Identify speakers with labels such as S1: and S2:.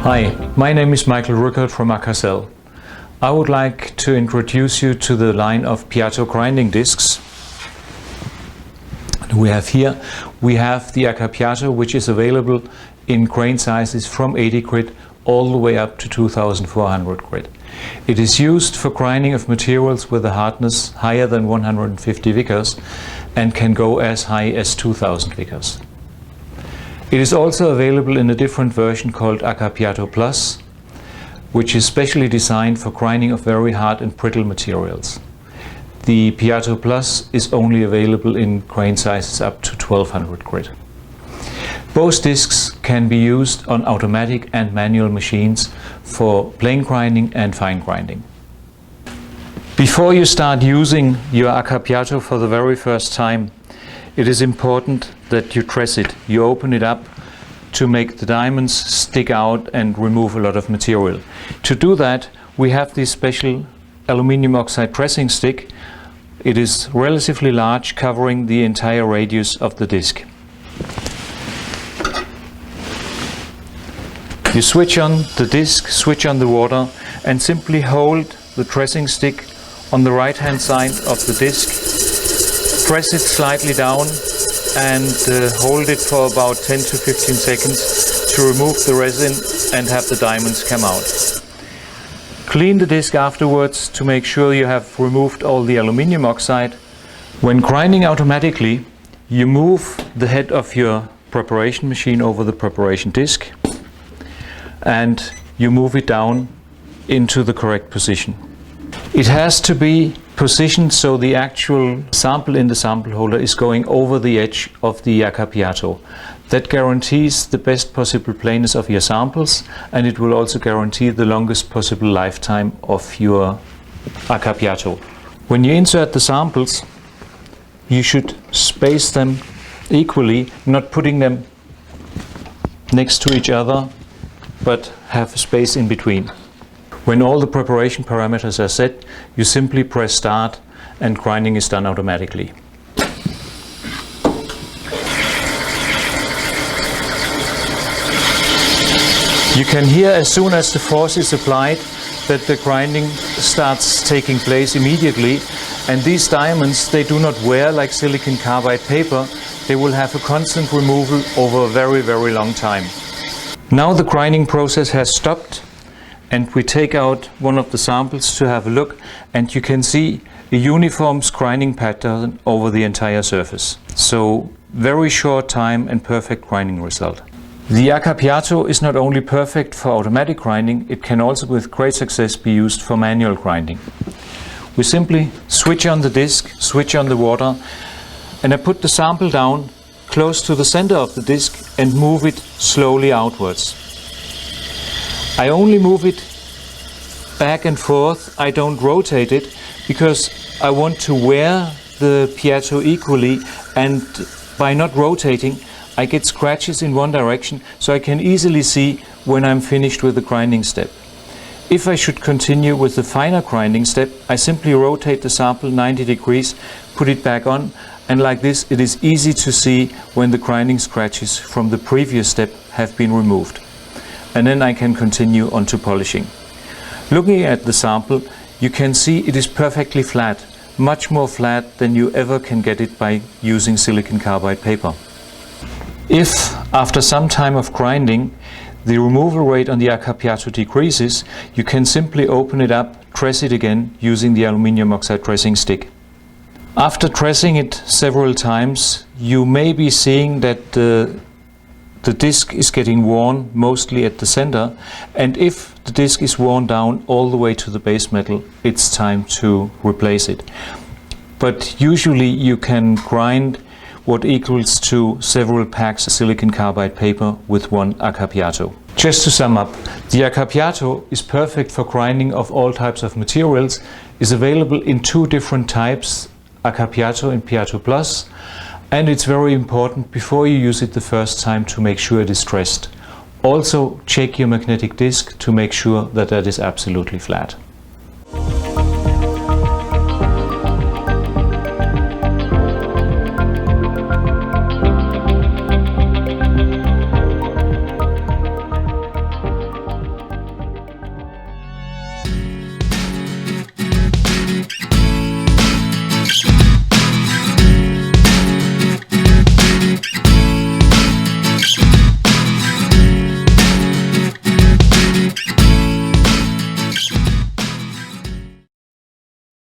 S1: Hi, my name is Michael Rückert from Akasel. I would like to introduce you to the line of Piatto grinding discs. We have the Aka-Piatto, which is available in grain sizes from 80 grit all the way up to 2400 grit. It is used for grinding of materials with a hardness higher than 150 vickers and can go as high as 2000 vickers. It is also available in a different version called Aka-Piatto Plus, which is specially designed for grinding of very hard and brittle materials. The Piatto Plus is only available in grain sizes up to 1200 grit. Both discs can be used on automatic and manual machines for plain grinding and fine grinding. Before you start using your Aka-Piatto for the very first time, it is important that you dress it. You open it up to make the diamonds stick out and remove a lot of material. To do that, we have this special aluminum oxide dressing stick. It is relatively large, covering the entire radius of the disc. You switch on the disc, switch on the water, and simply hold the dressing stick on the right hand side of the disc. Press it slightly down and hold it for about 10 to 15 seconds to remove the resin and have the diamonds come out. Clean the disc afterwards to make sure you have removed all the aluminum oxide. When grinding automatically, you move the head of your preparation machine over the preparation disc and you move it down into the correct position. It has to be positioned so the actual sample in the sample holder is going over the edge of the Aka-Piatto. That guarantees the best possible plainness of your samples, and it will also guarantee the longest possible lifetime of your Aka-Piatto. When you insert the samples, you should space them equally, not putting them next to each other, but have space in between. When all the preparation parameters are set, you simply press start and grinding is done automatically. You can hear as soon as the force is applied that the grinding starts taking place immediately, and these diamonds, they do not wear like silicon carbide paper. They will have a constant removal over a very, very long time. Now the grinding process has stopped, and we take out one of the samples to have a look, and you can see a uniform grinding pattern over the entire surface. So very short time and perfect grinding result. The Aka-Piatto is not only perfect for automatic grinding, it can also with great success be used for manual grinding. We simply switch on the disc, switch on the water, and I put the sample down close to the center of the disc and move it slowly outwards. I only move it back and forth, I don't rotate it, because I want to wear the Piatto equally, and by not rotating I get scratches in one direction, so I can easily see when I'm finished with the grinding step. If I should continue with the finer grinding step, I simply rotate the sample 90 degrees, put it back on, and like this it is easy to see when the grinding scratches from the previous step have been removed. And then I can continue on to polishing. Looking at the sample, you can see it is perfectly flat, much more flat than you ever can get it by using silicon carbide paper. If, after some time of grinding, the removal rate on the Aka-Piatto decreases, you can simply open it up, dress it again using the aluminum oxide dressing stick. After dressing it several times, you may be seeing that the disc is getting worn mostly at the center, and if the disc is worn down all the way to the base metal, it's time to replace it. But usually you can grind what equals to several packs of silicon carbide paper with one Aka-Piatto. Just to sum up, the Aka-Piatto is perfect for grinding of all types of materials, is available in two different types, Aka-Piatto and Piatto Plus, and it's very important before you use it the first time to make sure it is dressed. Also check your magnetic disc to make sure that that is absolutely flat.